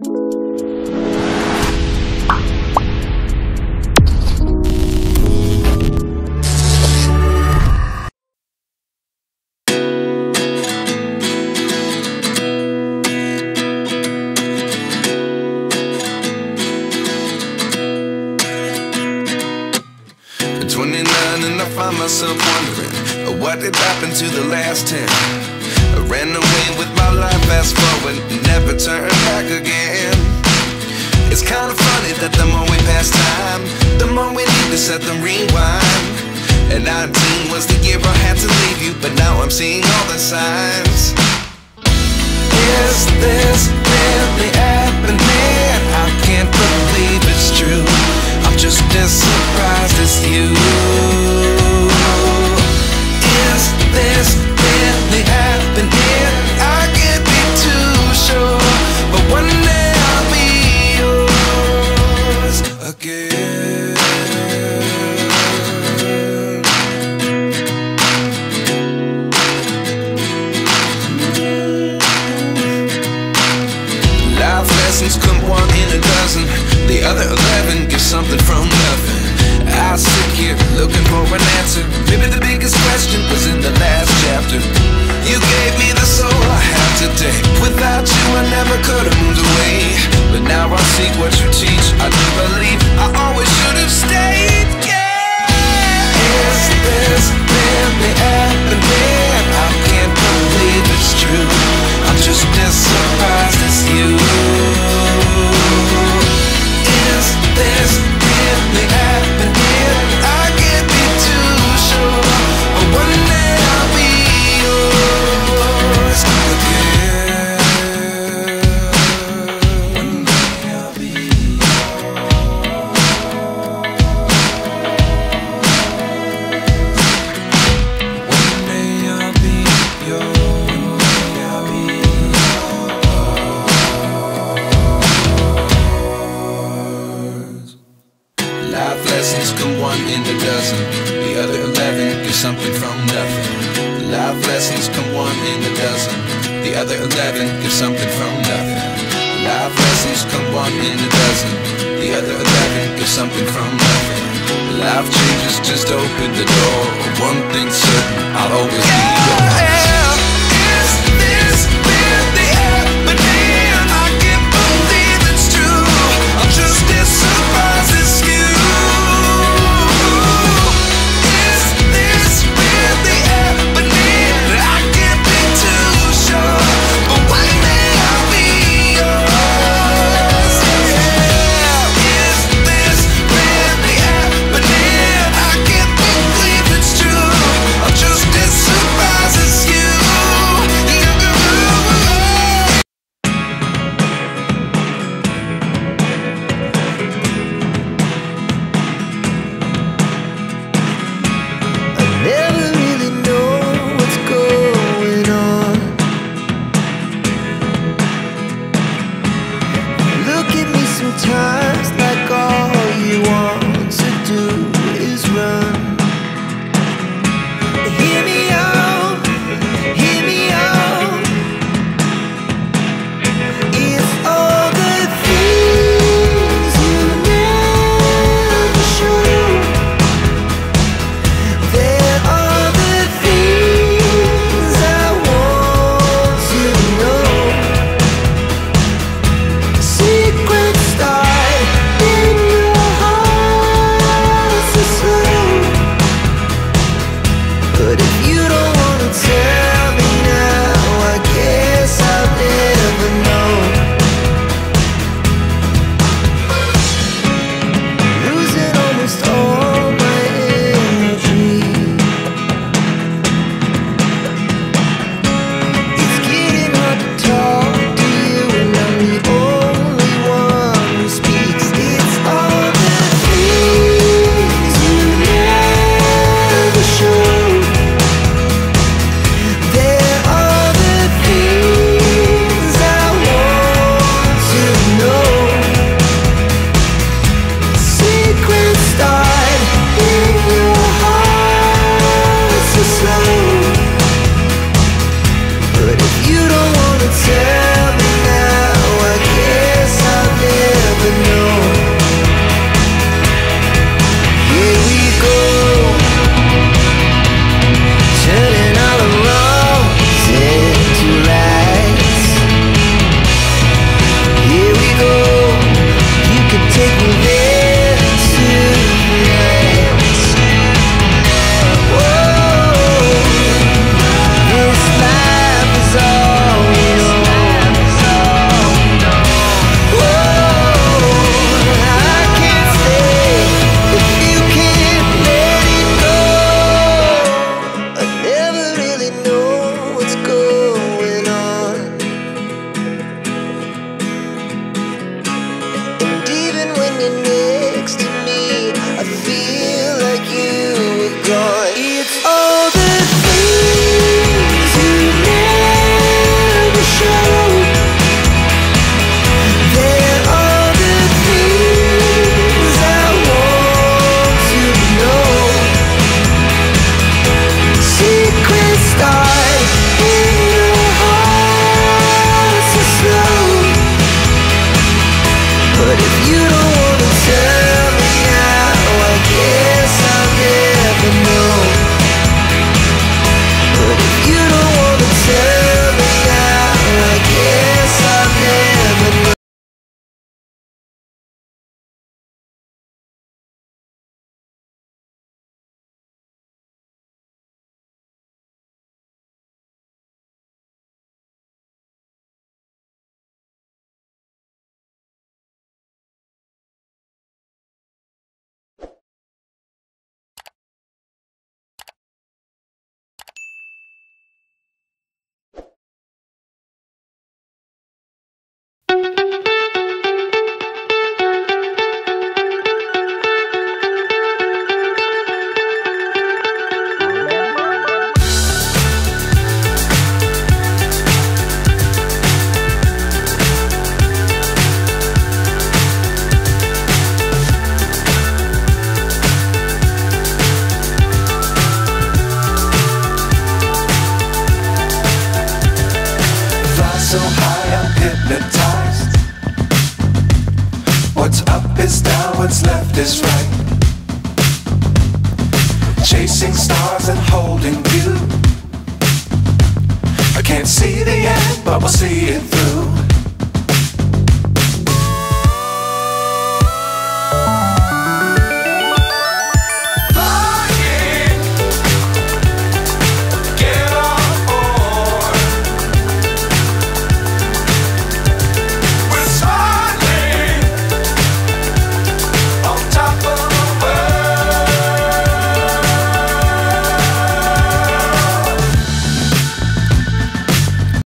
And I find myself wondering what did happen to the last 10. I ran away with my life, fast forward, never turn back again. It's kind of funny that the more we pass time, the more we need to set them rewind. And 19 was the year I had to leave you, but now I'm seeing all the signs. Is this really happening? I can't believe it's true. I'm just as surprised as you. Is this really happening? I can't be too sure, but one day I'll be yours again. Life lessons come one in a dozen. The other 11 give something from nothing. I sit here looking for an answer. Maybe the biggest question was in the last chapter. You gave me the soul I have today. Without you I never could have moved away. But now I see what you teach. I do believe I always should have stayed. Yeah. Is this really happening? I can't believe it's true. I'm just as surprised as you. Is this really happening? I can't be too sure, but one day I'll be yours again. One day I'll be yours. One day I'll be yours. One day I'll be yours. Life lessons come one in a dozen. The other 11 give something from nothing. Life lessons come one in a dozen. The other 11 give something from nothing. Life lessons come one in a dozen. The other 11 give something from nothing. Life changes just open the door. One thing's certain, I'll always be yours. Is this really happening? I can't believe it's true. I'm just as surprised as you. Is this really happening? I can't be too sure, but one day I'll be yours. Yeah. Is this really happening? I can't believe it's true. I'm just as surprised as you. Never really know what's going on. Look at me sometimes like all you want to do is run. Hear me out, hear me out. If all the things you never show, there are the things I want to know. Secrets start what's left is right. Chasing stars and holding you. I can't see the end, but we'll see it through.